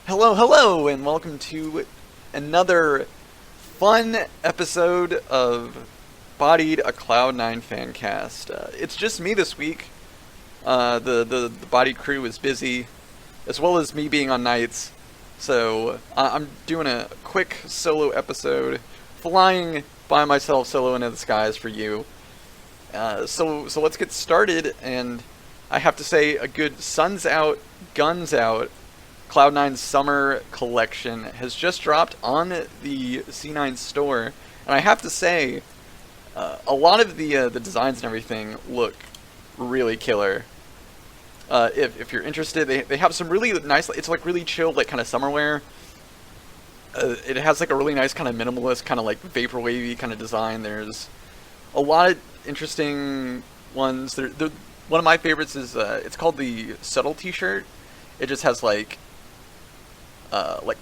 Hello, hello, and welcome to another fun episode of Bodied, a Cloud9 fan cast. It's just me this week. The Bodied crew is busy, as well as me being on nights. So I'm doing a quick solo episode, flying by myself solo into the skies for you. So let's get started, and I have to say a good sun's out, guns out. Cloud9's summer collection has just dropped on the C9 store, and I have to say, a lot of the designs and everything look really killer. If you're interested, they have some really nice. It's like really chill, like kind of summer wear. It has like a really nice kind of minimalist, kind of like vaporwavy kind of design. There's a lot of interesting ones. One of my favorites is it's called the Subtle T-shirt. It just has like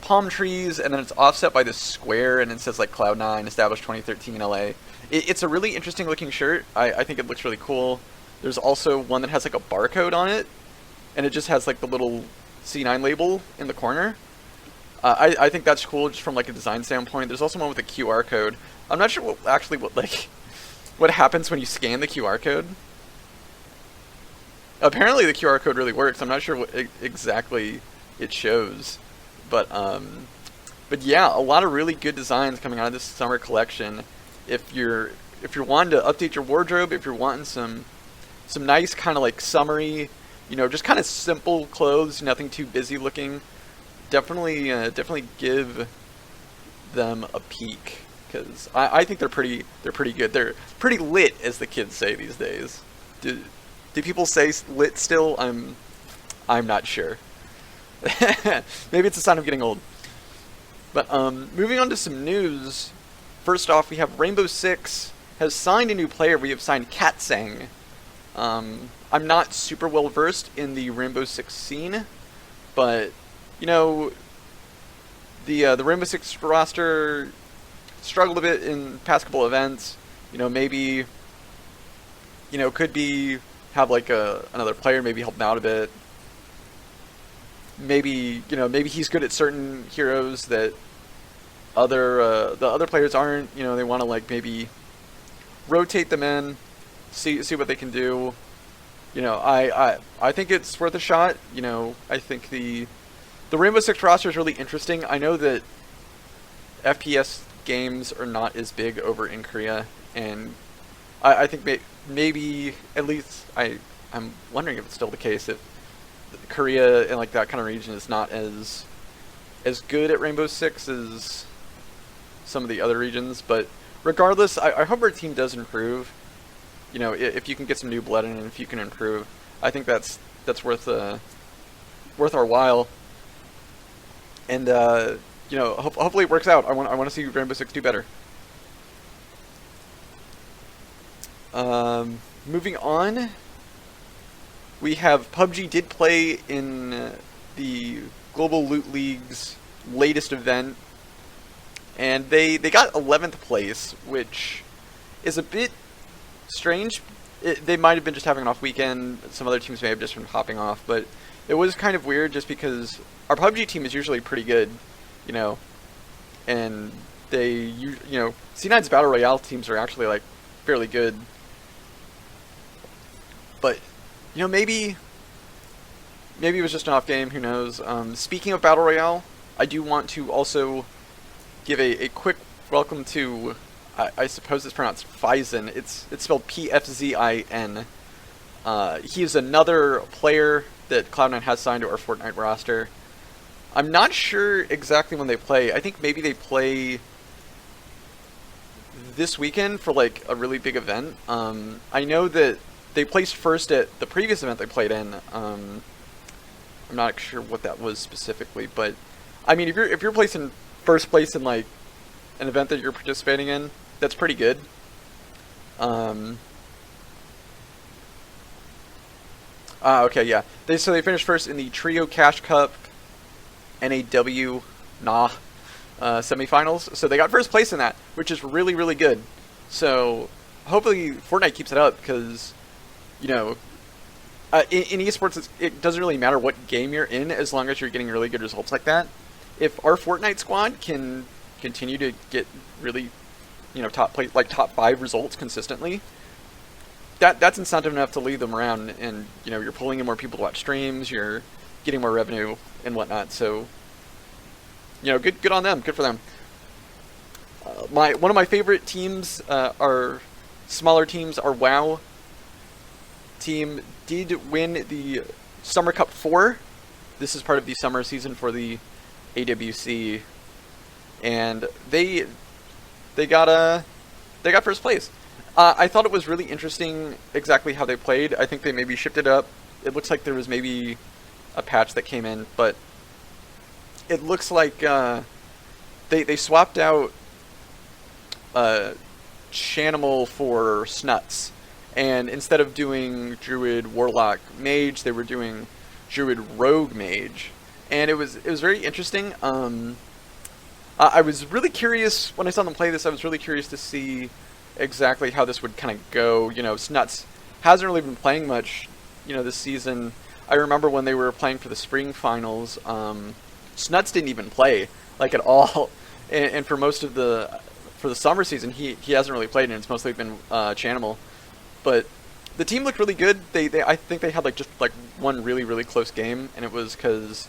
palm trees, and then it's offset by this square, and it says like Cloud9, established 2013 in LA. It's a really interesting looking shirt. I think it looks really cool. There's also one that has like a barcode on it, and it just has like the little C9 label in the corner. I think that's cool just from like a design standpoint. There's also one with a QR code. I'm not sure what happens when you scan the QR code. Apparently the QR code really works. I'm not sure what exactly it shows. But yeah, a lot of really good designs coming out of this summer collection. If you're wanting to update your wardrobe, if you're wanting some nice kind of like summery, just kind of simple clothes, nothing too busy looking, definitely give them a peek, because I think they're pretty good. They're pretty lit, as the kids say these days. Do people say lit still? I'm not sure. Maybe it's a sign of getting old. But moving on to some news. First off, we have Rainbow Six has signed a new player. We have signed Katsang. I'm not super well versed in the Rainbow Six scene, but the Rainbow Six roster struggled a bit in the past couple events. Maybe could be have like another player maybe help them out a bit. Maybe he's good at certain heroes that the other players aren't. They want to like maybe rotate them in, see what they can do. I think it's worth a shot. I think the Rainbow Six roster is really interesting. I know that FPS games are not as big over in Korea, and I think maybe at least I'm wondering if it's still the case, if Korea and like that kind of region is not as good at Rainbow Six as some of the other regions. But regardless, I hope our team does improve. If you can get some new blood in, and if you can improve, I think that's worth our while. And hopefully it works out. I want to see Rainbow Six do better. Moving on. We have PUBG did play in the Global Loot League's latest event, and they got 11th place, which is a bit strange. They might have been just having an off weekend. Some other teams may have just been hopping off, but it was kind of weird just because our PUBG team is usually pretty good, and C9's Battle Royale teams are actually like fairly good. But maybe it was just an off game, who knows. Speaking of Battle Royale, I do want to also give a quick welcome to, I suppose it's pronounced Phizin. It's spelled Pfzin. He is another player that Cloud9 has signed to our Fortnite roster. I'm not sure exactly when they play. I think maybe they play this weekend for like a really big event. I know that they placed first at the previous event they played in. I'm not sure what that was specifically, but I mean, if you're placing first place in like an event that you're participating in, that's pretty good. Okay, yeah. They finished first in the Trio Cash Cup NAW semifinals, so they got first place in that, which is really, really good. So hopefully Fortnite keeps it up, because in esports, it doesn't really matter what game you're in as long as you're getting really good results like that. If our Fortnite squad can continue to get really, top 5 results consistently, that's incentive enough to lead them around, and you're pulling in more people to watch streams, you're getting more revenue and whatnot. So, good on them, good for them. One of my favorite teams are smaller teams. Our WoW team did win the Summer Cup 4. This is part of the summer season for the AWC, and they got first place. I thought it was really interesting exactly how they played. I think they maybe shipped it up. It looks like there was maybe a patch that came in, but it looks like they swapped out Chanimal for Snuts, and instead of doing Druid, Warlock, Mage, they were doing Druid, Rogue, Mage, and it was very interesting. I was really curious when I saw them play this. I was really curious to see exactly how this would kind of go. Snuts hasn't really been playing much, this season. I remember when they were playing for the spring finals, Snuts didn't even play, at all. And for most of the summer season, he hasn't really played, and it's mostly been Chanimal. But the team looked really good. I think they had just one really, really close game, and it was because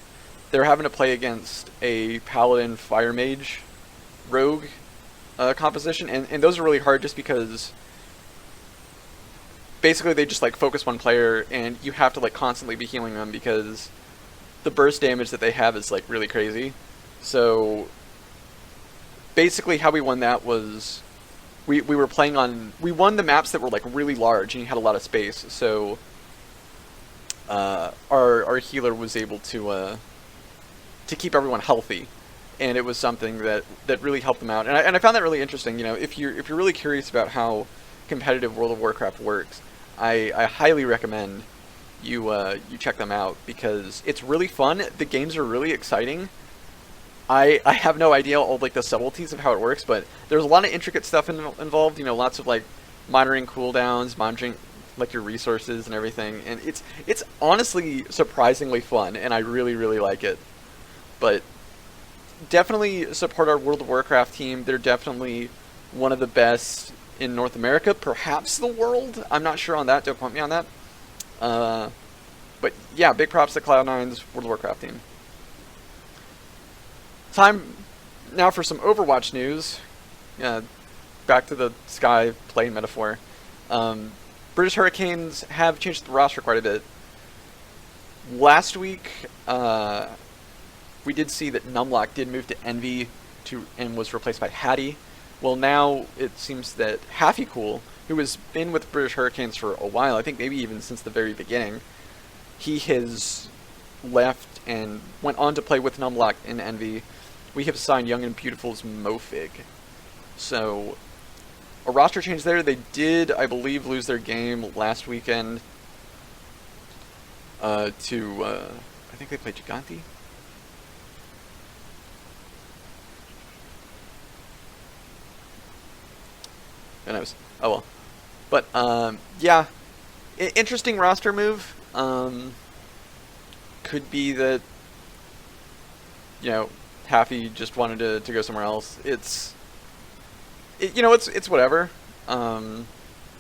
they were having to play against a Paladin Fire Mage Rogue composition, and those are really hard just because basically they just focus one player, and you have to constantly be healing them because the burst damage that they have is really crazy. So basically how we won that was we were playing on, we won the maps that were really large and you had a lot of space, so our healer was able to keep everyone healthy, and it was something that really helped them out, and I found that really interesting. If you're really curious about how competitive World of Warcraft works, I highly recommend you check them out because it's really fun. The games are really exciting. I have no idea all the subtleties of how it works, but there's a lot of intricate stuff involved. Lots of monitoring cooldowns, monitoring your resources and everything, and it's honestly surprisingly fun, and I really, really like it. But definitely support our World of Warcraft team. They're definitely one of the best in North America, perhaps the world. I'm not sure on that. Don't quote me on that. But yeah, big props to Cloud9's World of Warcraft team. Time now for some Overwatch news. Back to the Sky plane metaphor. British Hurricanes have changed the roster quite a bit. Last week, we did see that Numlock did move to Envy and was replaced by Hattie. Well, now it seems that Havokpus, who has been with British Hurricanes for a while, I think maybe even since the very beginning, he has left and went on to play with Numlock in Envy. We have signed Young and Beautiful's Mofig. So, a roster change there. They did, I believe, lose their game last weekend I think they played Giganti. Who knows? Oh well. But, yeah. Interesting roster move. Could be that, Haffy just wanted to go somewhere else. It's whatever.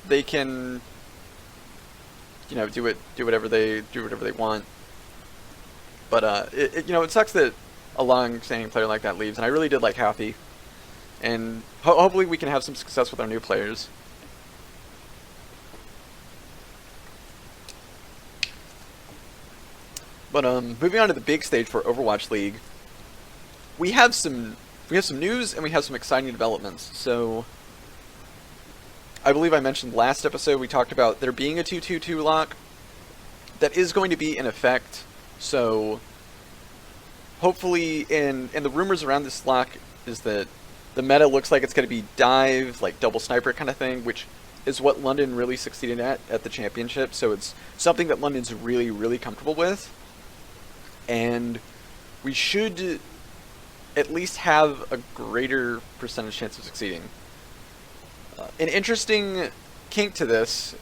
They can, do whatever they want. But it sucks that a long-standing player like that leaves, and I really did like Haffy. And hopefully we can have some success with our new players. But moving on to the big stage for Overwatch League, we have some news and we have some exciting developments. So I believe I mentioned last episode we talked about there being a 2-2-2 lock that is going to be in effect. So hopefully, and the rumors around this lock is that the meta looks like it's going to be dive, double sniper kind of thing, which is what London really succeeded at the championship. So it's something that London's really, really comfortable with. And we should at least have a greater percentage chance of succeeding. An interesting kink to this,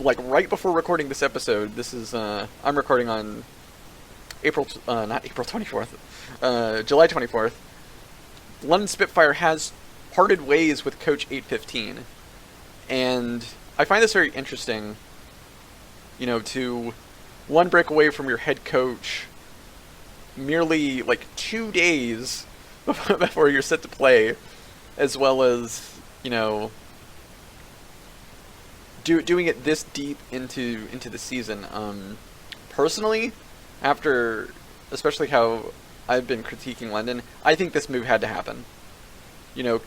like right before recording this episode, this is I'm recording on not April 24th, July 24th. London Spitfire has parted ways with Coach 815, and I find this very interesting. You know, to one break away from your head coach, merely like 2 days before you're set to play, as well as, you know, doing it this deep into the season. Personally, after especially how I've been critiquing London, I think this move had to happen. You know,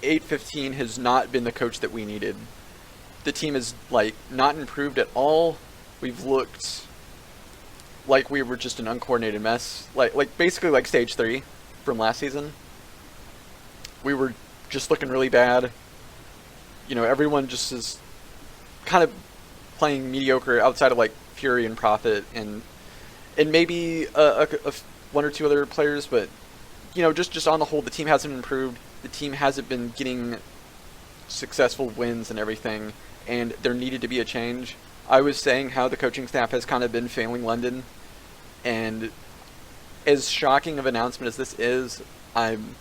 815 has not been the coach that we needed. The team is like not improved at all. We've looked like we were just an uncoordinated mess, like basically like stage 3 from last season. We were just looking really bad. You know, everyone just is kind of playing mediocre outside of like Fury and Prophet and maybe one or two other players, but you know, just on the whole, the team hasn't improved. The team hasn't been getting successful wins and everything, and there needed to be a change. I was saying how the coaching staff has kind of been failing London, and as shocking of an announcement as this is, I'm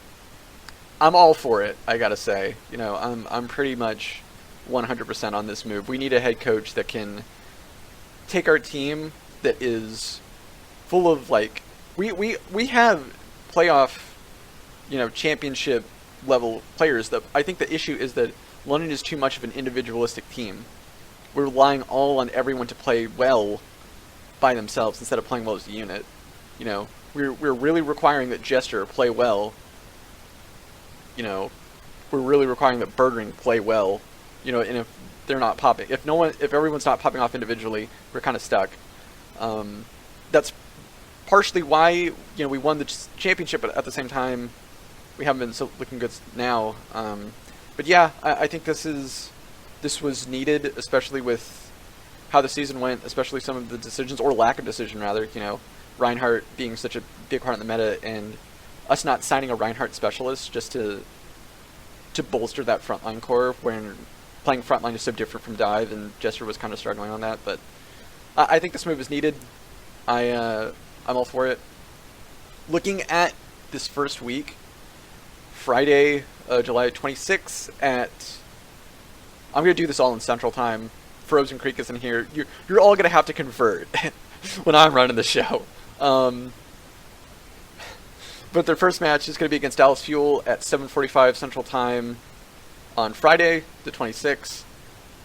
all for it. I gotta say, you know, I'm pretty much 100% on this move. We need a head coach that can take our team that is full of like we have playoff, you know, championship level players. I think the issue is that London is too much of an individualistic team. We're relying all on everyone to play well by themselves instead of playing well as a unit. You know, we're really requiring that Jester play well. You know, we're really requiring that Bergering play well. You know, and if they're not popping, if everyone's not popping off individually, we're kind of stuck. That's partially why, you know, we won the championship, but at the same time, we haven't been so looking good now. But yeah, I think this was needed, especially with how the season went, especially some of the decisions, or lack of decision rather. You know, Reinhardt being such a big part in the meta, and us not signing a Reinhardt specialist just to bolster that frontline core when playing frontline is so different from dive, and Jester was kind of struggling on that. But I think this move is needed. I'm all for it. Looking at this first week, Friday, July 26th at... I'm going to do this all in Central Time. Frozen Creek isn't here. You're all going to have to convert when I'm running the show. But their first match is going to be against Dallas Fuel at 7:45 Central Time on Friday, the 26th.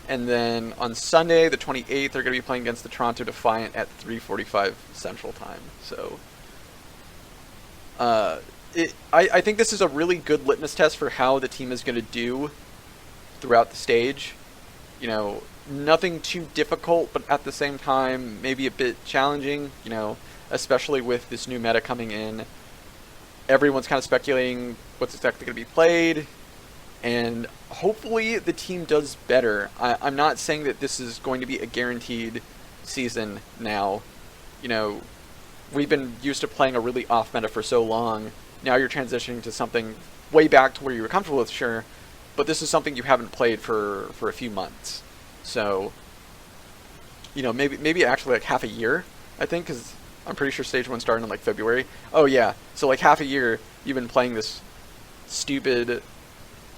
And then on Sunday, the 28th, they're going to be playing against the Toronto Defiant at 3:45 Central Time. So, I think this is a really good litmus test for how the team is going to do throughout the stage. You know, nothing too difficult, but at the same time, maybe a bit challenging, you know, especially with this new meta coming in. Everyone's kind of speculating what's exactly going to be played, and hopefully the team does better. I'm not saying that this is going to be a guaranteed season now. You know, we've been used to playing a really off meta for so long. Now you're transitioning to something way back to where you were comfortable with, sure, but this is something you haven't played for a few months. So, you know, maybe actually like half a year, I think, because I'm pretty sure Stage 1 started in like February. Oh yeah, so like half a year you've been playing this stupid,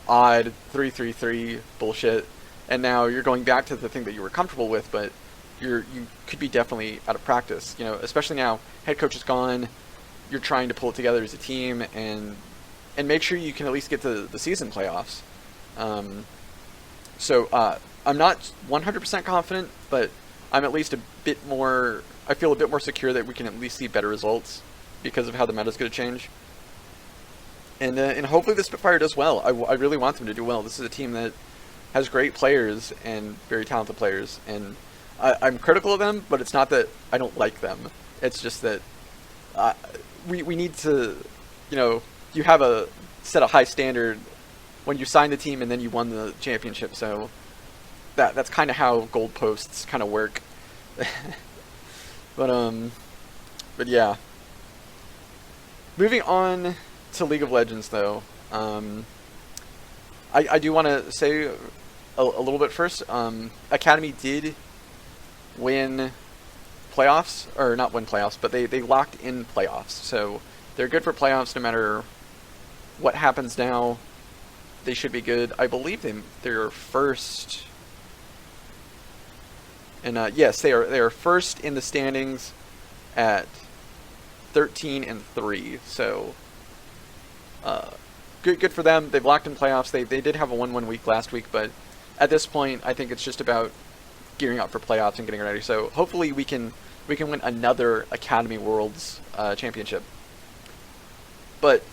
odd 3-3-3 bullshit, and now you're going back to the thing that you were comfortable with, but you could be definitely out of practice. You know, especially now, head coach is gone, you're trying to pull it together as a team and make sure you can at least get to the season playoffs. So I'm not 100% confident, but I'm at least a bit more... I feel a bit more secure that we can at least see better results because of how the meta's going to change. And hopefully the Spitfire does well. I really want them to do well. This is a team that has great players and very talented players. And I'm critical of them, but it's not that I don't like them. It's just that we need to, you know, you have a set a high standard when you sign the team and then you won the championship. So that's kind of how goalposts kind of work. But yeah. Moving on to League of Legends, though, I do want to say a little bit first. Academy did win playoffs, or not win playoffs, but they locked in playoffs. So they're good for playoffs no matter what happens now. They should be good. I believe they're first. And yes, they are first in the standings at 13-3. So good for them. They've locked in playoffs. They did have a 1-1 week last week, but at this point, I think it's just about gearing up for playoffs and getting ready. So hopefully we can win another Academy Worlds championship. But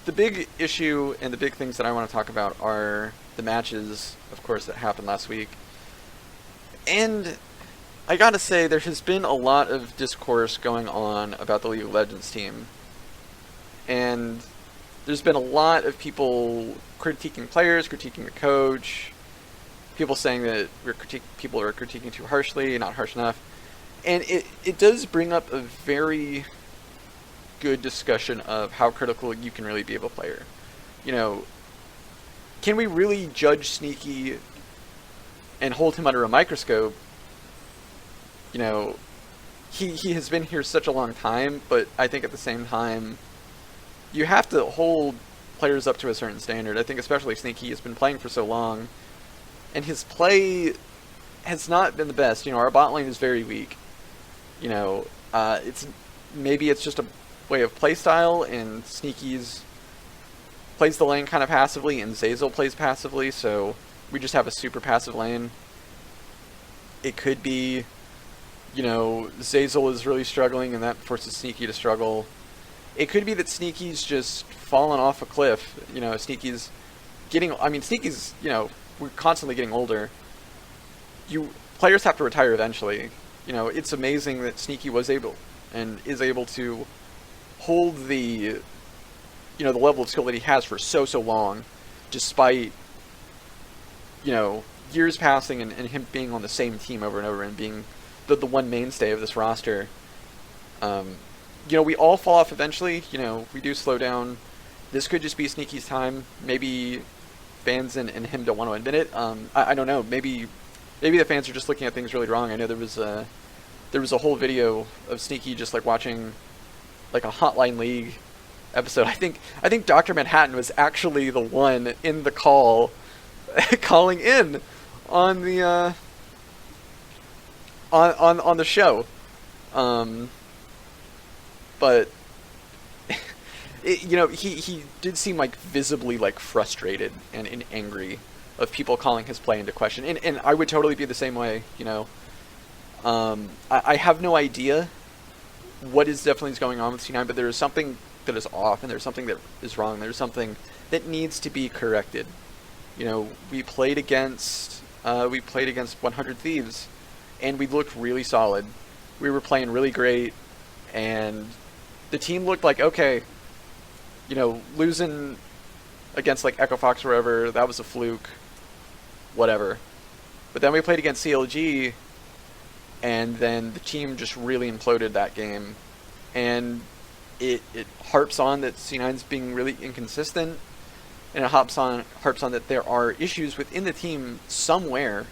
the big issue and the big things that I want to talk about are the matches, of course, that happened last week. And I gotta say, there has been a lot of discourse going on about the League of Legends team. And there's been a lot of people critiquing players, critiquing the coach, people saying that people are critiquing too harshly, not harsh enough. And it does bring up a very good discussion of how critical you can really be of a player. You know, can we really judge Sneaky and hold him under a microscope? You know, he has been here such a long time, but I think at the same time, you have to hold players up to a certain standard. I think especially Sneaky has been playing for so long, and his play has not been the best. You know, our bot lane is very weak. You know, maybe it's just a way of play style, and Sneaky's plays the lane kind of passively, and Zeyzal plays passively, so we just have a super passive lane. It could be, you know, Zeyzal is really struggling, and that forces Sneaky to struggle. It could be that Sneaky's just fallen off a cliff. You know, Sneaky's, you know, we're constantly getting older. Players have to retire eventually. You know, it's amazing that Sneaky was able and is able to hold the, you know, the level of skill that he has for so long, despite, you know, years passing and him being on the same team over and over and being the one mainstay of this roster. You know, we all fall off eventually. You know, we do slow down. This could just be Sneaky's time. Maybe fans and him don't want to admit it. I don't know. Maybe the fans are just looking at things really wrong. I know there was a whole video of Sneaky just like watching like a Hotline League episode. I think Dr. Manhattan was actually the one in the call calling in on the on the show. But you know, he did seem like visibly like frustrated and angry of people calling his play into question. And I would totally be the same way, you know. I have no idea what is definitely going on with C9, but there is something that is off, and there's something that is wrong. There's something that needs to be corrected. You know, we played against 100 Thieves, and we looked really solid. We were playing really great, and the team looked like, okay, you know, losing against like Echo Fox or whatever, that was a fluke, whatever. But then we played against CLG, and then the team just really imploded that game. And it harps on that C9's being really inconsistent, and it harps on that there are issues within the team somewhere,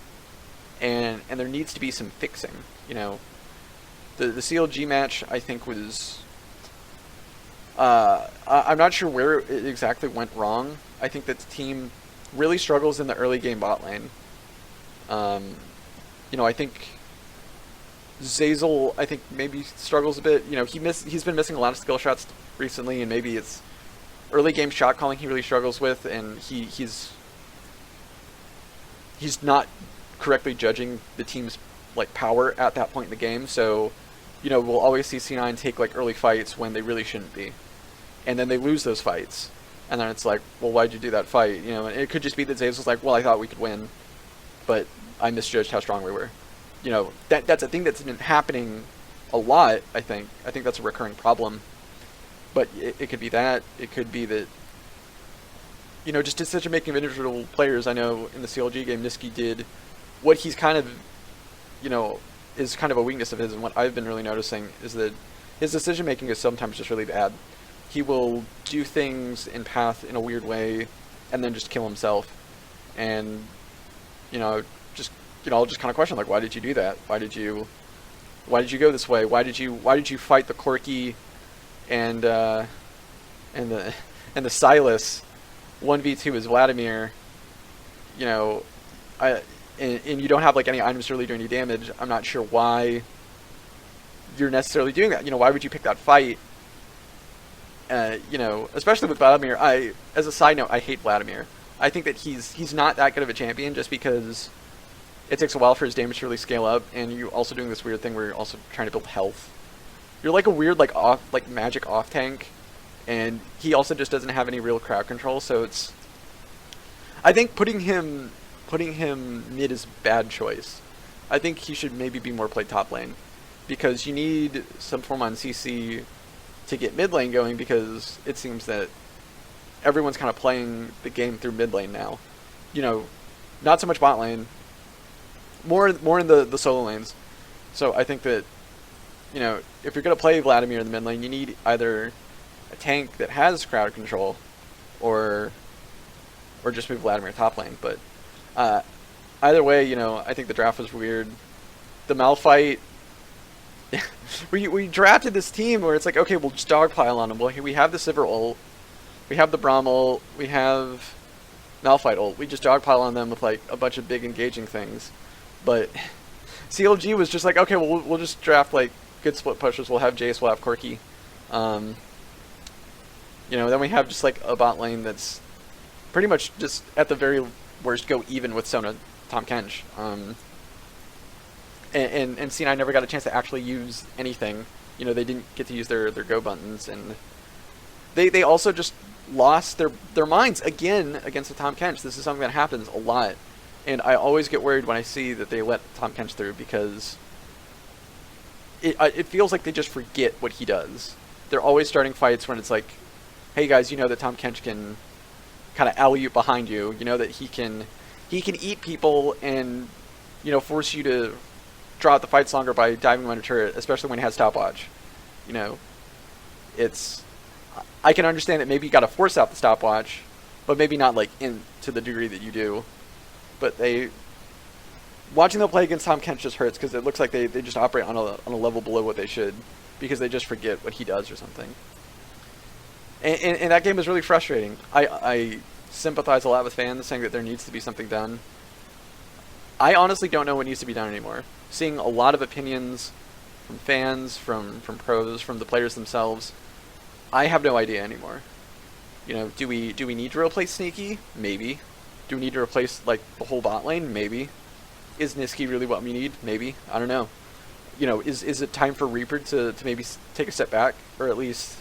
and there needs to be some fixing. You know, the CLG match, I think, was I'm not sure where it exactly went wrong. I think that the team really struggles in the early game bot lane. You know, I think Zeyzal, I think, maybe struggles a bit. You know, he's been missing a lot of skill shots recently, and maybe it's early game shot calling he really struggles with, and he's not correctly judging the team's like power at that point in the game. So, you know, we'll always see C9 take like early fights when they really shouldn't be, and then they lose those fights, and then it's like, well, why'd you do that fight? You know, and it could just be that Zeyzal's like, well, I thought we could win, but I misjudged how strong we were. You know, that's a thing that's been happening a lot, I think. I think that's a recurring problem. But it could be that. It could be that, you know, just decision-making of individual players. I know in the CLG game, Niski did what he's kind of, you know, is kind of a weakness of his, and what I've been really noticing is that his decision-making is sometimes just really bad. He will do things in path in a weird way and then just kill himself. And you know, just I'll just kind of question like, why did you do that? Why did you go this way? Why did you fight the Corki and the Silas 1v2 as Vladimir? You know, and you don't have like any items to really do any damage. I'm not sure why you're necessarily doing that. You know, why would you pick that fight? You know, especially with Vladimir. As a side note, I hate Vladimir. I think that he's not that good of a champion just because it takes a while for his damage to really scale up, and you're also doing this weird thing where you're also trying to build health. You're like a weird like magic off tank, and he also just doesn't have any real crowd control. So it's, I think putting him mid is a bad choice. I think he should maybe be more played top lane, because you need some form on CC to get mid lane going, because it seems that everyone's kind of playing the game through mid lane now. You know, not so much bot lane, more in the solo lanes. So I think that, you know, if you're going to play Vladimir in the mid lane, you need either a tank that has crowd control, or just move Vladimir top lane. But either way, you know, I think the draft was weird. The Malphite, we drafted this team where it's like, okay, we'll just dogpile on them. Well, we have the Sivir ult, we have the Braum ult, we have Malphite ult. We just dogpile on them with like a bunch of big engaging things. But CLG was just like, okay, well, we'll just draft like good split pushers. We'll have Jace, we'll have Corki. You know, then we have just like a bot lane that's pretty much just at the very worst go even with Sona, Tom Kench. And C9 never got a chance to actually use anything. You know, they didn't get to use their go buttons, and they also just lost their minds again against the Tom Kench. This is something that happens a lot, and I always get worried when I see that they let Tom Kench through, because it feels like they just forget what he does. They're always starting fights when it's like, hey guys, you know that Tom Kench can kind of alley-oop behind you. You know that he can eat people and, you know, force you to draw out the fights longer by diving him under turret, especially when he has stopwatch. You know, I can understand that maybe you got to force out the stopwatch, but maybe not like to the degree that you do. But watching them play against Tom Kench just hurts, because it looks like they just operate on a level below what they should, because they just forget what he does or something. And that game is really frustrating. I sympathize a lot with fans saying that there needs to be something done. I honestly don't know what needs to be done anymore. Seeing a lot of opinions from fans, from pros, from the players themselves, I have no idea anymore. You know, do we need to replace Sneaky? Maybe. Do we need to replace like the whole bot lane? Maybe. Is Niski really what we need? Maybe. I don't know. You know, is it time for Reaper to maybe take a step back, or at least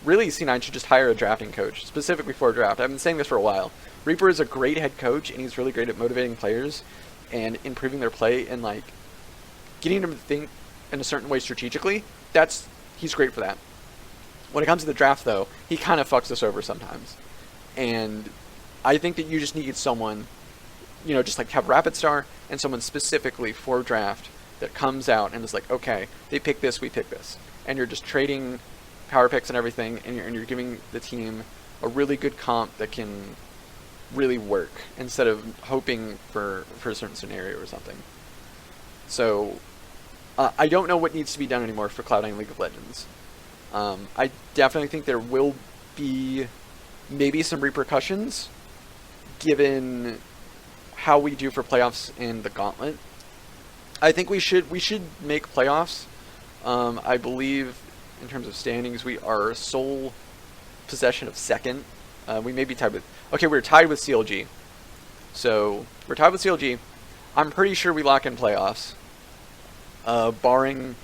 really C9 should just hire a drafting coach specifically for a draft. I've been saying this for a while. Reaper is a great head coach, and he's really great at motivating players and improving their play and like getting them to think in a certain way strategically. He's great for that. When it comes to the draft, though, he kind of fucks us over sometimes. And I think that you just need someone, you know, just like have Rapid Star and someone specifically for draft that comes out and is like, okay, they pick this, we pick this. And you're just trading power picks and everything, and you're giving the team a really good comp that can really work, instead of hoping for a certain scenario or something. So I don't know what needs to be done anymore for Cloud9 League of Legends. I definitely think there will be maybe some repercussions given how we do for playoffs in the Gauntlet. I think we should make playoffs. I believe in terms of standings, we are sole possession of second. We may be tied with... Okay, we're tied with CLG. So, we're tied with CLG. I'm pretty sure we lock in playoffs. Barring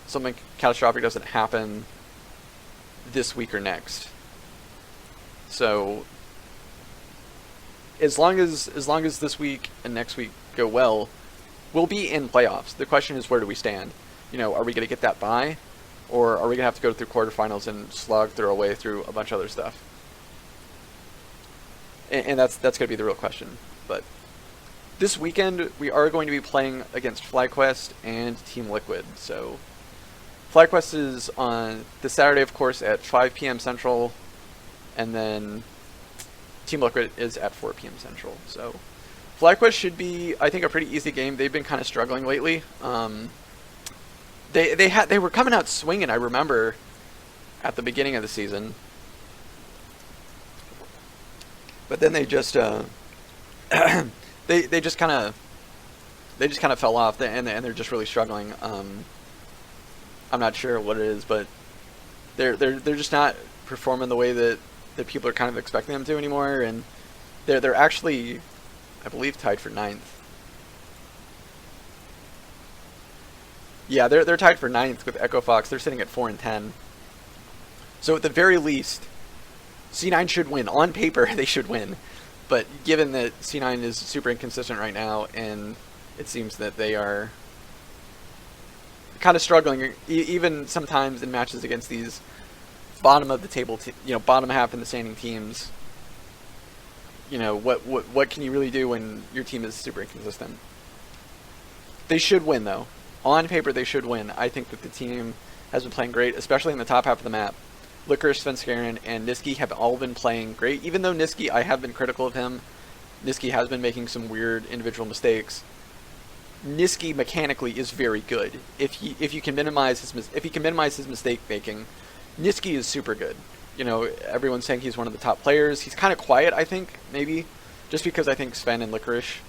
something catastrophic doesn't happen this week or next. So, as long as this week and next week go well, we'll be in playoffs. The question is, where do we stand? You know, are we going to get that bye? Or are we going to have to go through quarterfinals and slog through our way through a bunch of other stuff? And that's going to be the real question. But this weekend, we are going to be playing against FlyQuest and Team Liquid. So FlyQuest is on this Saturday, of course, at 5 p.m. Central. And then Team Liquid is at 4 p.m. Central. So FlyQuest should be, I think, a pretty easy game. They've been kind of struggling lately. They were coming out swinging, I remember, at the beginning of the season. But then they just they just kind of fell off, and they're just really struggling. I'm not sure what it is, but they're just not performing the way that people are kind of expecting them to anymore, and they're actually, I believe, tied for 9th. Yeah, they're tied for 9th with Echo Fox. They're sitting at 4-10. So at the very least, C9 should win. On paper, they should win. But given that C9 is super inconsistent right now, and it seems that they are kind of struggling, even sometimes in matches against these bottom of the table, bottom half in the standing teams. What can you really do when your team is super inconsistent? They should win, though. On paper, they should win. I think that the team has been playing great, especially in the top half of the map. Licorice, Svenskeren, and Niski have all been playing great. Even though Niski, I have been critical of him. Niski has been making some weird individual mistakes. Niski mechanically is very good. If he can minimize his mistake making, Niski is super good. Everyone's saying he's one of the top players. He's kind of quiet, I think, maybe, just because I think Sven and Licorice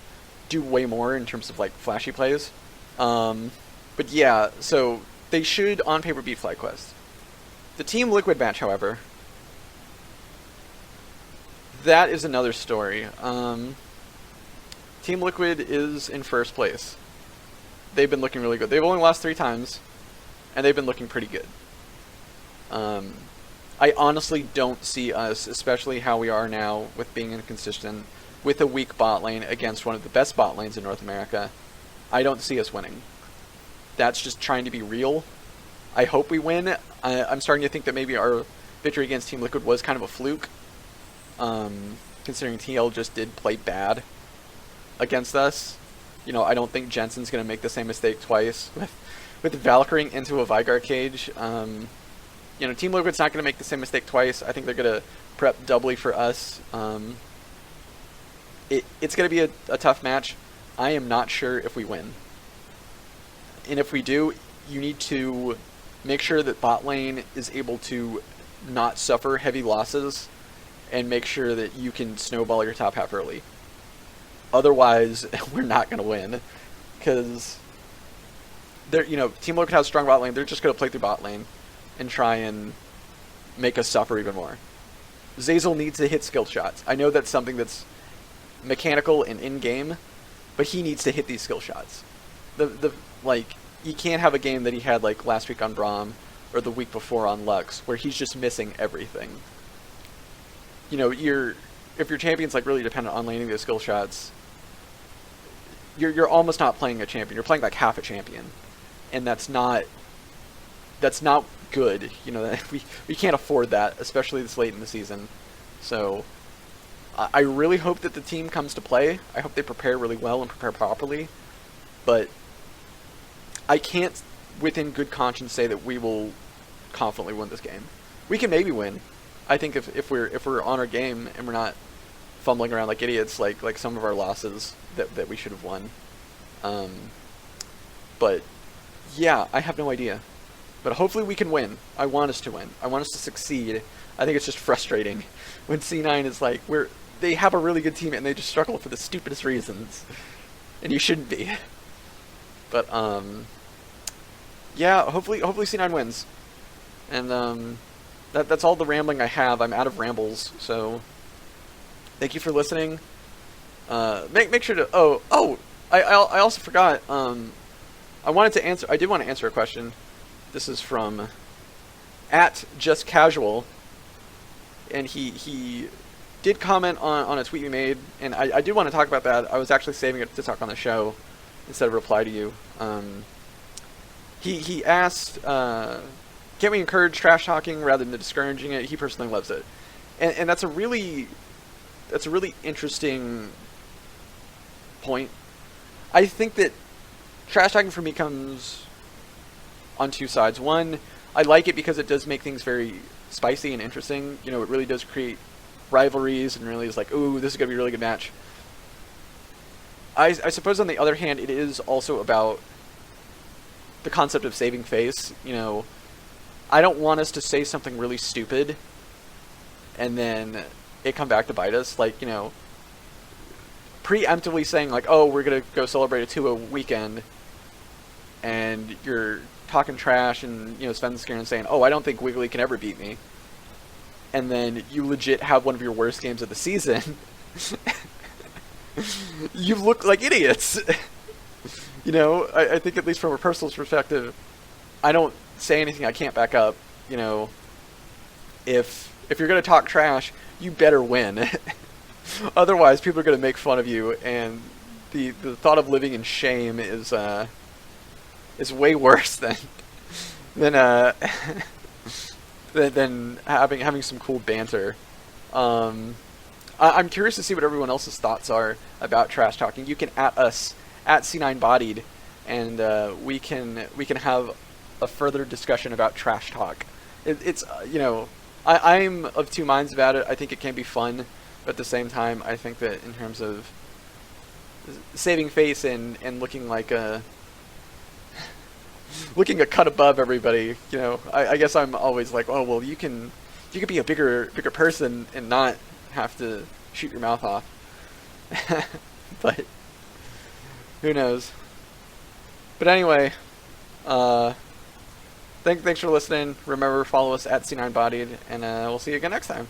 do way more in terms of like flashy plays. But yeah, so they should on paper beat FlyQuest. The Team Liquid match, however, that is another story. Team Liquid is in first place. They've been looking really good. They've only lost 3 times, and they've been looking pretty good. I honestly don't see us, especially how we are now with being inconsistent, with a weak bot lane against one of the best bot lanes in North America. I don't see us winning. That's just trying to be real. I hope we win. I'm starting to think that maybe our victory against Team Liquid was kind of a fluke, considering TL just did play bad against us. I don't think Jensen's going to make the same mistake twice with Valkyrie into a Vygar cage. Team Liquid's not going to make the same mistake twice. I think they're going to prep doubly for us. It's going to be a tough match. I am not sure if we win. And if we do, you need to make sure that bot lane is able to not suffer heavy losses, and make sure that you can snowball your top half early. Otherwise, we're not going to win, because Team Liquid has strong bot lane. They're just going to play through bot lane and try and make us suffer even more. Zeyzal needs to hit skill shots. I know that's something that's mechanical and in-game, but he needs to hit these skill shots. You can't have a game that he had like last week on Braum or the week before on Lux, where he's just missing everything. If your champion's like really dependent on landing those skill shots, you're almost not playing a champion. You're playing like half a champion, and that's not good. We can't afford that, especially this late in the season. So I really hope that the team comes to play. I hope they prepare really well and prepare properly, but I can't, within good conscience, say that we will confidently win this game. We can maybe win. I think if we're on our game and we're not fumbling around like idiots, like some of our losses that we should have won. But yeah, I have no idea. But hopefully we can win. I want us to win. I want us to succeed. I think it's just frustrating when C9 is like, they have a really good team and they just struggle for the stupidest reasons, and you shouldn't be. But yeah, hopefully C9 wins. And that's all the rambling I have. I'm out of rambles, so thank you for listening. Make sure to I also forgot. I did want to answer a question. This is from @JustCasual, and he did comment on a tweet we made, and I did want to talk about that. I was actually saving it to talk on the show instead of reply to you. He asked, can we encourage trash talking rather than discouraging it? He personally loves it, and that's a really interesting point. I think that trash talking for me comes on 2 sides. One, I like it because it does make things very spicy and interesting. It really does create rivalries and really is like, ooh, this is going to be a really good match. I suppose on the other hand, it is also about the concept of saving face. You know, I don't want us to say something really stupid and then it come back to bite us. Like, you know, preemptively saying like, oh, we're gonna go celebrate a 2-0 weekend, and you're talking trash and, you know, Svenskeren and saying, oh, I don't think Wiggly can ever beat me, and then you legit have one of your worst games of the season. You look like idiots. You know, I think at least from a personal perspective, I don't say anything I can't back up. You know, if you're gonna talk trash, you better win. Otherwise, people are gonna make fun of you, and the thought of living in shame is way worse than than than having some cool banter. I'm curious to see what everyone else's thoughts are about trash talking. You can at us at C9Bodied, and we can have a further discussion about trash talk. It's you know, I'm of two minds about it. I think it can be fun, but at the same time, I think that in terms of saving face and looking like looking a cut above everybody, you know, I guess I'm always like, oh well, you can be a bigger person and not have to shoot your mouth off. But who knows? But anyway, thanks for listening. Remember, follow us at C9Bodied, and we'll see you again next time.